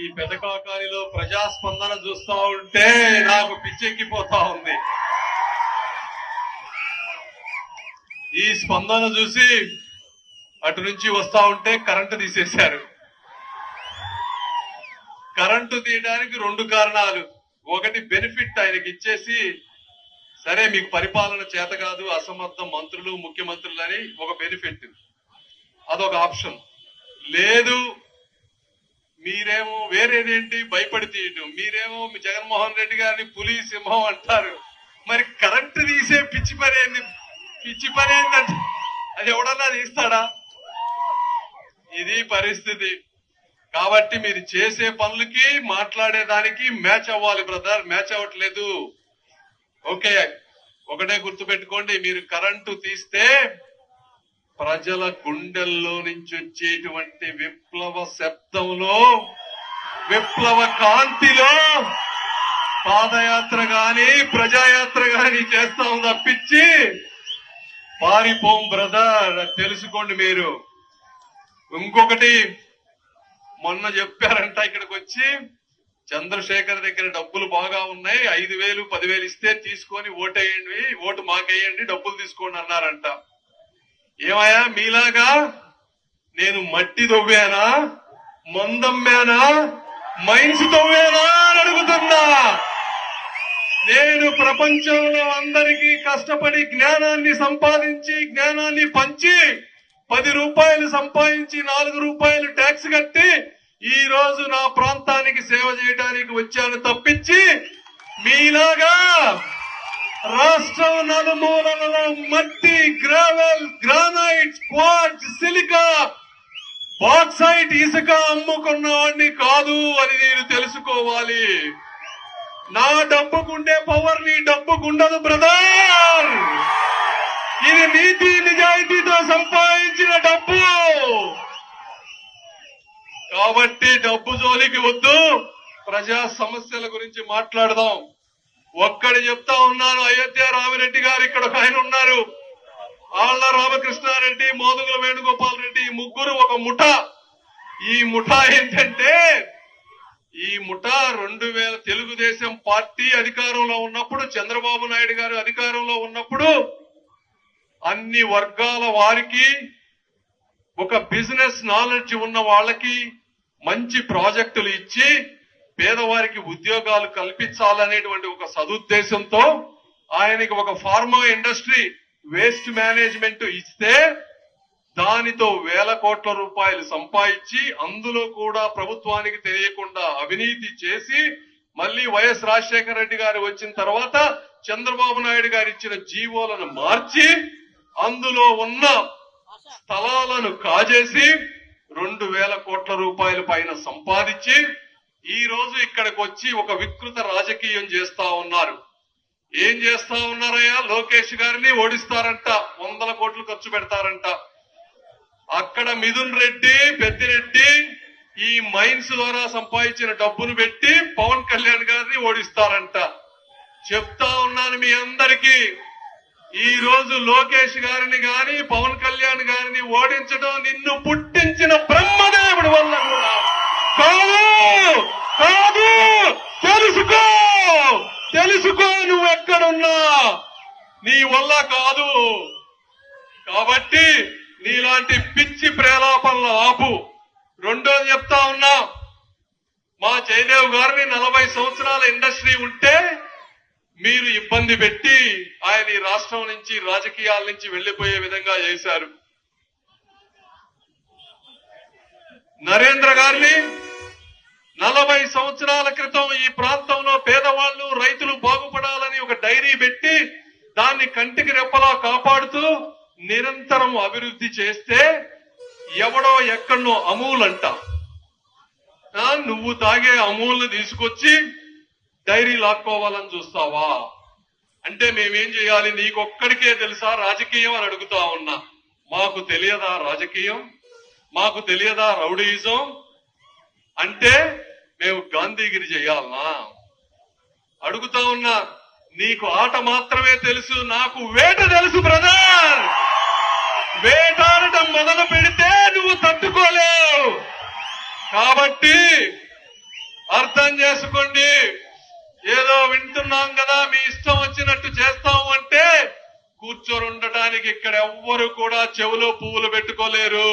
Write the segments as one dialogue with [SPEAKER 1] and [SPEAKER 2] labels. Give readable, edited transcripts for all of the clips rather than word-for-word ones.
[SPEAKER 1] ఈ పెదకాకానిలో ప్రజాస్పందన చూస్తా ఉంటే నాకు పిచ్చెక్కిపోతా ఉంది. ఈ స్పందన చూసి అటు నుంచి వస్తా ఉంటే కరెంటు తీసేశారు. కరెంటు తీయడానికి రెండు కారణాలు. ఒకటి బెనిఫిట్ ఆయనకి ఇచ్చేసి, సరే మీకు పరిపాలన చేత కాదు, అసమర్థ మంత్రులు ముఖ్యమంత్రులు అని ఒక బెనిఫిట్, అదొక ఆప్షన్. లేదు మీరేమో వేరేదేంటి భయపడి తీయటం, మీరేమో మీ జగన్మోహన్ రెడ్డి గారిని పులి సింహం అంటారు. మరి కరెంటు తీసే పిచ్చి పని ఏంటంటే అది ఎవడన్నా తీస్తాడా? ఇది పరిస్థితి. కాబట్టి మీరు చేసే పనులకి మాట్లాడేదానికి మ్యాచ్ అవ్వాలి బ్రదర్, మ్యాచ్ అవ్వట్లేదు. ఓకే, ఒకటే గుర్తుపెట్టుకోండి, మీరు కరెంటు తీస్తే ప్రజల గుండెల్లో నుంచి వచ్చేటువంటి విప్లవ శబ్దంలో, విప్లవ కాంతిలో పాదయాత్ర గాని ప్రజాయాత్ర గాని చేస్తాం తప్పించి పారిపోం బ్రదర్, తెలుసుకోండి మీరు. ఇంకొకటి, మొన్న చెప్పారంట ఇక్కడికి వచ్చి, చంద్రశేఖర్ దగ్గర డబ్బులు బాగా ఉన్నాయి, 5,000 10,000 ఇస్తే తీసుకొని ఓటేయండి, ఓటు మాకేయండి, డబ్బులు తీసుకోండి అన్నారంట. ఏమయ్యా మీలాగా నేను మట్టి తవ్వానా, మందమ్మానా, మైన్స్ తవ్వానా అని అడుగుతున్నా. నేను ప్రపంచంలో అందరికీ కష్టపడి జ్ఞానాన్ని సంపాదించి, జ్ఞానాన్ని పంచి, 10 రూపాయలు సంపాదించి 4 రూపాయలు ట్యాక్స్ కట్టి ఈ రోజు నా ప్రాంతానికి సేవ చేయడానికి వచ్చాను తప్పించి, మీలాగా రాష్ట్రం నలుమూలలలో మట్టి, gravel, granite, quartz, silica, bauxite, ఇసుక అమ్ముకున్న వాడిని కాదు అని నేను తెలుసుకోవాలి. నా డబ్బుకుండే పవర్ నీ డబ్బుకుండదు బ్రదర్. ఇది నీతి నిజాయితీతో సంపాదించిన డబ్బు. కాబట్టి డబ్బు జోలికి వద్దు, ప్రజా సమస్యల గురించి మాట్లాడదాం. ఒక్కడి చెప్తా ఉన్నాను, అయోధ్య రామిరెడ్డి గారు ఇక్కడ ఒక ఆయన ఉన్నారు, ఆళ్ల రామకృష్ణారెడ్డి, మోదుగుల వేణుగోపాల్ రెడ్డి, ఈ ముగ్గురు ఒక ముఠ. ఈ ముఠ ఏంటంటే, ఈ ముఠ 2000 తెలుగుదేశం పార్టీ అధికారంలో ఉన్నప్పుడు, చంద్రబాబు నాయుడు గారు అధికారంలో ఉన్నప్పుడు అన్ని వర్గాల వారికి, ఒక బిజినెస్ నాలెడ్జ్ ఉన్న వాళ్ళకి మంచి ప్రాజెక్టులు ఇచ్చి పేదవారికి ఉద్యోగాలు కల్పించాలనేటువంటి ఒక సదుద్దేశంతో ఆయనకి ఒక ఫార్మా ఇండస్ట్రీ, వేస్ట్ మేనేజ్మెంట్ ఇస్తే దానితో 1,000 కోట్ల రూపాయలు సంపాదించి, అందులో కూడా ప్రభుత్వానికి తెలియకుండా అవినీతి చేసి, మళ్లీ వైఎస్ రాజశేఖర రెడ్డి గారు వచ్చిన తర్వాత చంద్రబాబు నాయుడు గారు ఇచ్చిన జీవోలను మార్చి, అందులో ఉన్న స్థలాలను కాజేసి 2,000 కోట్ల రూపాయల పైన సంపాదించి ఈ రోజు ఇక్కడికి వచ్చి ఒక వికృత రాజకీయం చేస్తా ఉన్నారు. ఏం చేస్తా ఉన్నారయ్యా? లోకేష్ గారిని ఓడిస్తారంట, 100 కోట్లు ఖర్చు పెడతారంట. అక్కడ మిథున్ రెడ్డి, పెద్దిరెడ్డి ఈ మైన్స్ ద్వారా సంపాదించిన డబ్బును పెట్టి పవన్ కళ్యాణ్ గారిని ఓడిస్తారంట. చెప్తా ఉన్నాను మీ అందరికీ, ఈ రోజు లోకేష్ గారిని గాని పవన్ కళ్యాణ్ గారిని ఓడించడం నిన్ను పుట్టించిన బ్రహ్మదేవుడి వల్ల కూడా కాదు. తెలుసుకో నువ్వెక్కడున్నా నీ వల్ల కాదు. కాబట్టి నీలాంటి పిచ్చి ప్రేలాపనలు ఆపు. రెండోది చెప్తా ఉన్నా, మా జయదేవ్ గారిని 40 సంవత్సరాల ఇండస్ట్రీ ఉంటే మీరు ఇబ్బంది పెట్టి ఆయన ఈ రాష్ట్రం నుంచి, రాజకీయాల నుంచి వెళ్లిపోయే విధంగా చేశారు. నరేంద్ర గారిని 40 సంవత్సరాల క్రితం ఈ ప్రాంతంలో పేదవాళ్లు, రైతులు బాగుపడాలని ఒక డైరీ పెట్టి దాన్ని కంటికి రెప్పలా కాపాడుతూ నిరంతరం అభివృద్ధి చేస్తే, ఎవడో ఎక్కడో అమూల్ అంట, నువ్వు తాగే అమూల్ని తీసుకొచ్చి డైరీ లాక్కోవాలని చూస్తావా? అంటే మేమేం చేయాలి? నీకొక్కడికే తెలుసా రాజకీయం అని అడుగుతా ఉన్నా. మాకు తెలియదా రాజకీయం? మాకు తెలియదా రౌడీయిజం? అంటే మేము గాంధీగిరి చేయాలనా? అడుగుతా ఉన్నా. నీకు ఆట మాత్రమే తెలుసు, నాకు వేట తెలుసు బ్రదర్. వేటాడటం మొదలు పెడితే నువ్వు తట్టుకోలేవు. కాబట్టి అర్థం చేసుకోండి. ఏదో వింటున్నాం కదా మీ ఇష్టం వచ్చినట్టు చేస్తాము అంటే కూర్చొని ఉండటానికి ఇక్కడ ఎవ్వరు కూడా చెవులో పువ్వులు పెట్టుకోలేరు.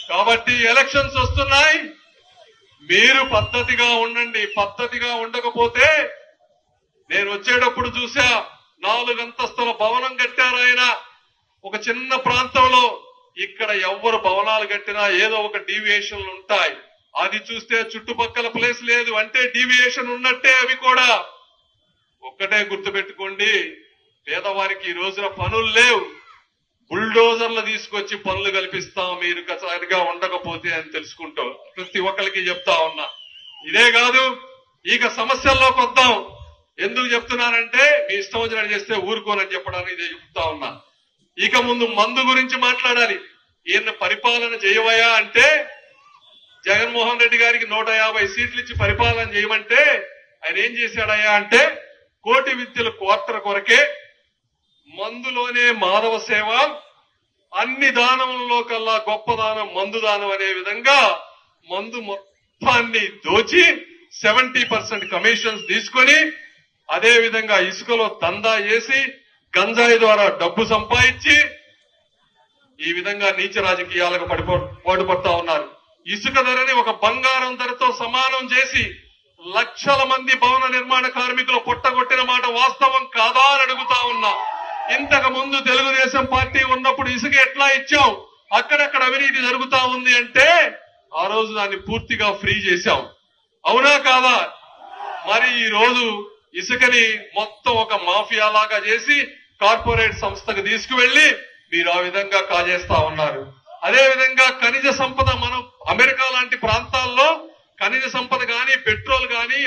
[SPEAKER 1] కాబట్టి ఎలక్షన్స్ వస్తున్నాయి, మీరు పద్ధతిగా ఉండండి. పద్ధతిగా ఉండకపోతే నేను వచ్చేటప్పుడు చూసా 4 అంతస్తుల భవనం కట్టారు ఆయన ఒక చిన్న ప్రాంతంలో. ఇక్కడ ఎవ్వరు భవనాలు కట్టినా ఏదో ఒక డీవియేషన్లు ఉంటాయి. అది చూస్తే చుట్టుపక్కల ప్లేస్ లేదు అంటే డీవియేషన్ ఉన్నట్టే. అవి కూడా ఒక్కటే గుర్తుపెట్టుకోండి, పేదవారికి ఈ రోజున పనులు లేవు, బుల్డోజర్లు తీసుకొచ్చి పనులు కల్పిస్తాం మీరు సరిగా ఉండకపోతే అని తెలుసుకుంటూ ప్రతి ఒక్కరికి చెప్తా ఉన్నా. ఇదే కాదు, ఇక సమస్యల్లోకి వద్దాం. ఎందుకు చెప్తున్నానంటే మీ ఇష్టం వచ్చినట్టు చేస్తే ఊరుకోనని చెప్పడానికి ఇదే చెప్తా ఉన్నా. ఇక ముందు మందు గురించి మాట్లాడాలి. ఈయన పరిపాలన చేయవయా అంటే జగన్మోహన్ రెడ్డి గారికి 150 సీట్లు ఇచ్చి పరిపాలన చేయమంటే ఆయన ఏం చేశాడయ్యా అంటే కోటి విద్యల కోర్తర కొరకే మందులోనే మానవ సేవ, అన్ని దానములలో కల్లా గొప్ప దానం మందు దానం అనే విధంగా మందు మొత్తాన్ని దోచి 70% కమిషన్స్ తీసుకొని అదే విధంగా ఇసుకలో దందా చేసి గంజాయి ద్వారా డబ్బు సంపాదించి ఈ విధంగా నీచ రాజకీయాలకు పాటుపడతా ఉన్నారు. ఇసుక ధరని ఒక బంగారం ధరతో సమానం చేసి లక్షల మంది భవన నిర్మాణ కార్మికులు పొట్టగొట్టిన మాట వాస్తవం కాదా అని అడుగుతా ఉన్నా. ఇంతకు ముందు తెలుగుదేశం పార్టీ ఉన్నప్పుడు ఇసుక ఎట్లా ఇచ్చాం, అక్కడక్కడ అవినీతి జరుగుతా ఉంది అంటే ఆ రోజు దాన్ని పూర్తిగా ఫ్రీ చేశాం. అవునా కాదా? మరి ఈ రోజు ఇసుకని మొత్తం ఒక మాఫియా లాగా చేసి కార్పొరేట్ సంస్థకు తీసుకువెళ్లి మీరు ఆ విధంగా కాజేస్తా ఉన్నారు. అదే విధంగా ఖనిజ సంపద, మనం అమెరికా లాంటి ప్రాంతాల్లో ఖనిజ సంపద గాని పెట్రోల్ గాని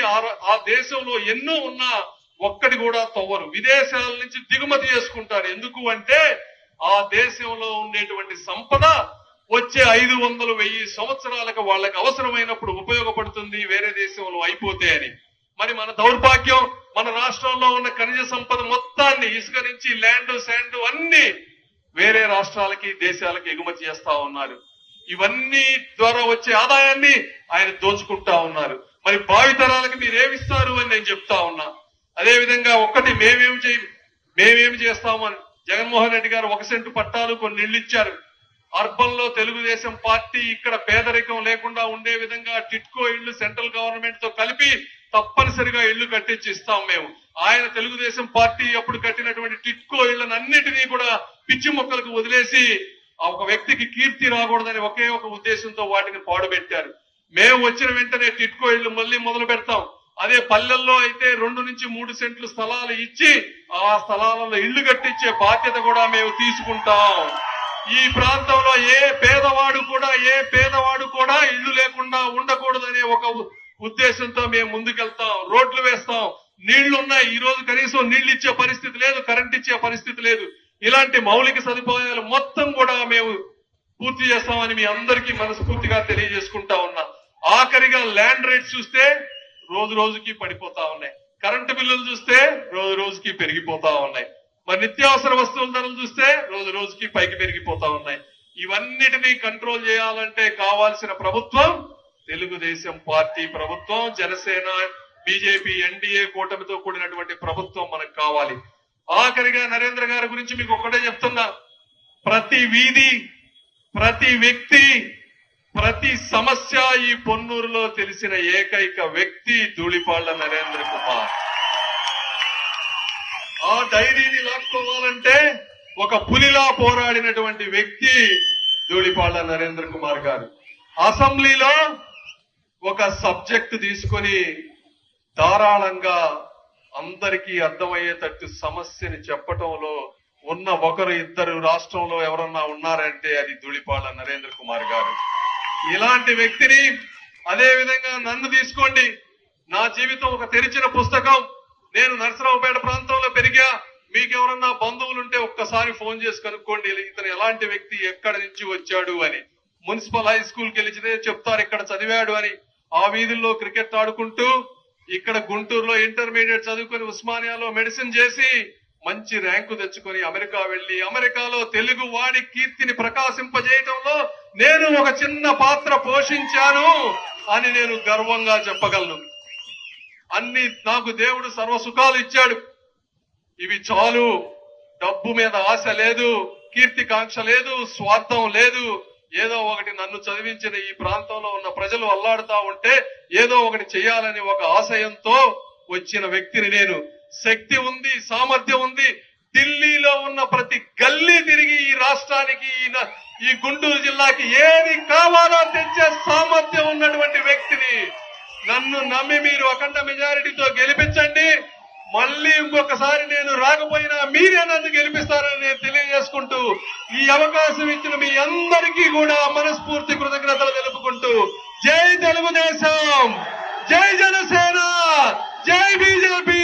[SPEAKER 1] ఆ దేశంలో ఎన్నో ఉన్నా ఒక్కటి కూడా తవ్వరు. విదేశాల నుంచి దిగుమతి చేసుకుంటారు. ఎందుకు అంటే ఆ దేశంలో ఉండేటువంటి సంపద వచ్చే 500-1000 సంవత్సరాలకు వాళ్ళకి అవసరమైనప్పుడు ఉపయోగపడుతుంది, వేరే దేశంలో అయిపోతే అని. మరి మన దౌర్భాగ్యం, మన రాష్ట్రంలో ఉన్న ఖనిజ సంపద మొత్తాన్ని ఇసుక నుంచి ల్యాండ్ శాండ్ అన్ని వేరే రాష్ట్రాలకి దేశాలకి ఎగుమతి చేస్తా ఉన్నారు. ఇవన్నీ ద్వారా వచ్చే ఆదాయాన్ని ఆయన దోచుకుంటా ఉన్నారు. మరి భావితరాలకు మీరేమిస్తారు అని నేను చెప్తా ఉన్నా. అదే విధంగా ఒక్కటి మేమేమి చేస్తామని జగన్మోహన్ రెడ్డి గారు 1 సెంటు పట్టాలు కొన్ని ఇళ్లు ఇచ్చారు. అర్బన్ లో తెలుగుదేశం పార్టీ ఇక్కడ పేదరికం లేకుండా ఉండే విధంగా టిట్కో ఇళ్లు సెంట్రల్ గవర్నమెంట్ తో కలిపి తప్పనిసరిగా ఇళ్లు కట్టించి ఇస్తాం మేము. ఆయన తెలుగుదేశం పార్టీ అప్పుడు కట్టినటువంటి టిట్కో ఇళ్లను అన్నిటినీ కూడా పిచ్చి మొక్కలకు వదిలేసి ఆ ఒక వ్యక్తికి కీర్తి రాకూడదని ఒకే ఒక ఉద్దేశంతో వాటిని పాడుపెట్టారు. మేము వచ్చిన వెంటనే టిట్కో ఇళ్లు మళ్ళీ మొదలు పెడతాం. అదే పల్లెల్లో అయితే 2 నుంచి 3 సెంట్లు స్థలాలు ఇచ్చి ఆ స్థలాలలో ఇళ్లు కట్టించే బాధ్యత కూడా మేము తీసుకుంటాం. ఈ ప్రాంతంలో ఏ పేదవాడు కూడా ఇళ్లు లేకుండా ఉండకూడదనే ఒక ఉద్దేశంతో మేము ముందుకెళ్తాం. రోడ్లు వేస్తాం. నీళ్లున్నాయి, ఈ రోజు కనీసం నీళ్లు ఇచ్చే పరిస్థితి లేదు, కరెంట్ ఇచ్చే పరిస్థితి లేదు. ఇలాంటి మౌలిక సదుపాయాలు మొత్తం కూడా మేము పూర్తి చేస్తామని మీ అందరికీ మనస్ఫూర్తిగా తెలియజేసుకుంటా ఉన్నా. ఆఖరిగా ల్యాండ్ రేట్స్ చూస్తే రోజు రోజుకి పడిపోతా ఉన్నాయి. కరెంటు బిల్లులు చూస్తే రోజు రోజుకి పెరిగిపోతా ఉన్నాయి. మరి నిత్యావసర వస్తువుల ధరలు చూస్తే రోజు రోజుకి పైకి పెరిగిపోతా ఉన్నాయి. ఇవన్నిటినీ కంట్రోల్ చేయాలంటే కావాల్సిన ప్రభుత్వం తెలుగుదేశం పార్టీ ప్రభుత్వం, జనసేన, బీజేపీ, ఎన్డీఏ కూటమితో కూడినటువంటి ప్రభుత్వం మనకు కావాలి. ఆఖరిగా నరేంద్ర గారి గురించి మీకు ఒక్కటే చెప్తున్నా. ప్రతి వీధి, ప్రతి వ్యక్తి, ప్రతి సమస్య ఈ పొన్నూరులో తెలిసిన ఏకైక వ్యక్తి ధూళిపాళ్ల నరేంద్ర కుమార్. ఆ డైరీని లాక్కోవాలంటే ఒక పులిలా పోరాడినటువంటి వ్యక్తి ధూళిపాళ్ల నరేంద్ర కుమార్ గారు. అసెంబ్లీలో ఒక సబ్జెక్ట్ తీసుకొని ధారాళంగా అందరికీ అర్థమయ్యేటట్టు సమస్యని చెప్పటంలో ఉన్న ఒకరు ఇద్దరు రాష్ట్రంలో ఎవరన్నా ఉన్నారంటే అది ధూళిపాళ్ల నరేంద్ర కుమార్ గారు. ఇలాంటి వ్యక్తిని, అదే విధంగా నన్ను తీసుకోండి. నా జీవితం ఒక తెరిచిన పుస్తకం. నేను నరసరావుపేట ప్రాంతంలో పెరిగా. మీకెవరన్నా బంధువులుంటే ఒక్కసారి ఫోన్ చేసి కనుక్కోండి ఇతను ఎలాంటి వ్యక్తి, ఎక్కడి నుంచి వచ్చాడు అని. మున్సిపల్ హై స్కూల్కి వెళ్తే చెప్తారు ఇక్కడ చదివాడు అని. ఆ వీధుల్లో క్రికెట్ ఆడుకుంటూ ఇక్కడ గుంటూరులో ఇంటర్మీడియట్ చదువుకొని ఉస్మానియాలో మెడిసిన్ చేసి మంచి ర్యాంకు తెచ్చుకొని అమెరికా వెళ్లి అమెరికాలో తెలుగు వాడి కీర్తిని ప్రకాశింపజేయటంలో నేను ఒక చిన్న పాత్ర పోషించాను. అని నేను గర్వంగా చెప్పగలను. అన్ని నాకు దేవుడు సర్వసుఖాలు ఇచ్చాడు. ఇవి చాలు. డబ్బు మీద ఆశ లేదు, కీర్తికాంక్ష లేదు, స్వార్థం లేదు. ఏదో ఒకటి నన్ను చదివించిన ఈ ప్రాంతంలో ఉన్న ప్రజలు అల్లాడుతా ఉంటే ఏదో ఒకటి చేయాలని ఒక ఆశయంతో వచ్చిన వ్యక్తిని నేను. శక్తి ఉంది, సామర్థ్యం ఉంది. ఢిల్లీలో ఉన్న ప్రతి గల్లీ తిరిగి ఈ రాష్ట్రానికి, ఈ గుంటూరు జిల్లాకి ఏది కావాలో తెచ్చే సామర్థ్యం ఉన్నటువంటి వ్యక్తిని. నన్ను నమ్మి మీరు అఖండ మెజారిటీతో గెలిపించండి. మళ్ళీ ఇంకొకసారి నేను రాకపోయినా మీరే నన్ను గెలిపిస్తారని నేను తెలియజేసుకుంటూ ఈ అవకాశం ఇచ్చిన మీ అందరికీ కూడా మనస్ఫూర్తి కృతజ్ఞతలు తెలుపుకుంటూ జై తెలుగుదేశం, జై జనసేన, జై బీజేపీ.